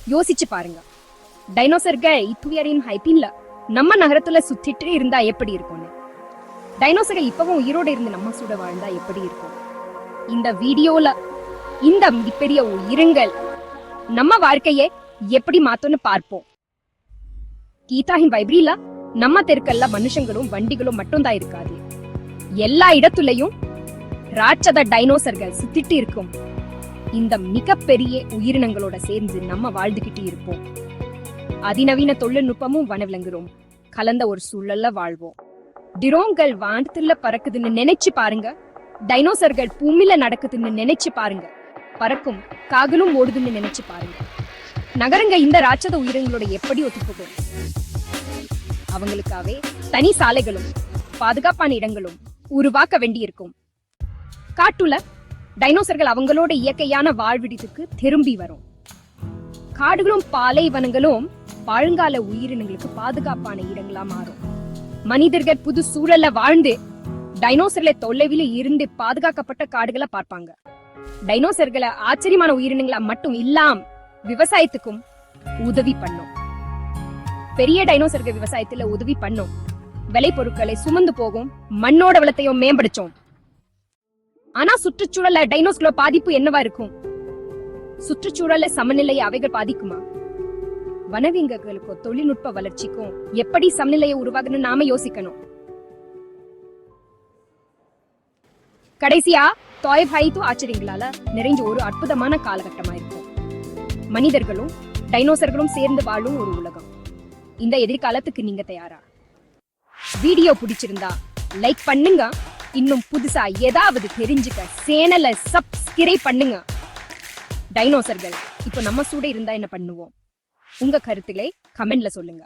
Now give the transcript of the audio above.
யோசிச்சு பாருங்க. டைனோசர்கள் இப்பவியரின் ஹைப்பின்ல நம்ம நகரத்துல சுத்திட்டு இருந்தா எப்படி இருக்கும்னு. டைனோசர்கள் இப்பவும் உயிரோட இருந்து நம்ம சூட வாழ்ந்தா எப்படி இருக்கும்? இந்த வீடியோல இந்த மிகப்பெரிய உயிரினங்கள் நம்ம வாழ்க்கையை எப்படி மாத்தோன்னு பார்ப்போம். கீதாவின் வைப்ரில நம்ம தெருக்கல்ல மனுஷங்களும் வண்டிகளும் மட்டும்தான் இருக்காது. எல்லா இடத்துலயும் ராட்சத டைனோசர்கள் சுத்திட்டு இருக்கும். இந்த மிகப்பெரிய உயிரினங்களோட சேர்ந்து நம்ம வாழ்ந்துகிட்டு இருப்போம். அதிநவீன தொழில்நுட்பமும் வனவிலங்குறோம் கலந்த ஒரு சூழல்ல வாழ்வோம். டிரோன்கள் வானத்துல பறக்குதுன்னு நினைச்சு பாருங்க. டைனோசர்கள் பூமியில நடக்குதுன்னு நினைச்சு பாருங்க. பறக்கும் காகலும் ஓடுதுன்னு நினைச்சு பாருங்க. நகரங்க இந்த ராட்சத உயிரினங்களோட எப்படி ஒத்துப்போகும்? அவங்களுக்காகவே தனி சாலைகளும் பாதுகாப்பான இடங்களும் உருவாக்க வேண்டியிருக்கும். காட்டுல டைனோசர்கள் அவங்களோட இயற்கையான வாழ்விடத்துக்கு திரும்பி வரும். காடுகளும் பாலைவனங்களும் பழங்கால உயிரினங்களுக்கு பாதுகாப்பான இடங்களா மாறும். மனிதர்கள் புது சூழல்ல வாழ்ந்து டைனோசர்களை தொலைவில் இருந்து பாதுகாக்கப்பட்ட காடுகளை பார்ப்பாங்க. டைனோசர்களை ஆச்சரியமான உயிரினங்களா மட்டும் இல்லாம விவசாயத்துக்கும் உதவி பண்ணும். பெரிய டைனோசர்கள் விவசாயத்துல உதவி பண்ணும். விளை பொருட்களை சுமந்து போகும். மண்ணோட வளத்தையும் மேம்படுத்தும். ஆனா சுற்றுச்சூழல டைனோசர்களோட பாதிப்பு என்னவா இருக்கும்? சுற்றுச்சூழல சமநிலையை அவைகள் பாதிக்குமா? வனவிலங்குகளுக்கும் தொழில்நுட்ப வளர்ச்சிக்கும் எப்படி சமநிலையை உருவாகணும் நாம யோசிக்கணும். கடைசியா தாய்ஹைத்து ஆச்சரியங்களால நிறைஞ்ச ஒரு அற்புதமான காலகட்டமா இருக்கும். மனிதர்களும் டைனோசர்களும் சேர்ந்து வாழும் ஒரு உலகம். இந்த எதிர்காலத்துக்கு நீங்க தயாரா? வீடியோ பிடிச்சிருந்தா லைக் பண்ணுங்க. இன்னும் புதுசா ஏதாவது தெரிஞ்சுக்க சேனலை சப்ஸ்கிரைப் பண்ணுங்க. டைனோசர்கள் இப்போ நம்ம சூட இருந்தா என்ன பண்ணுவோம்? உங்க கருத்துக்களை கமெண்ட்ல சொல்லுங்க.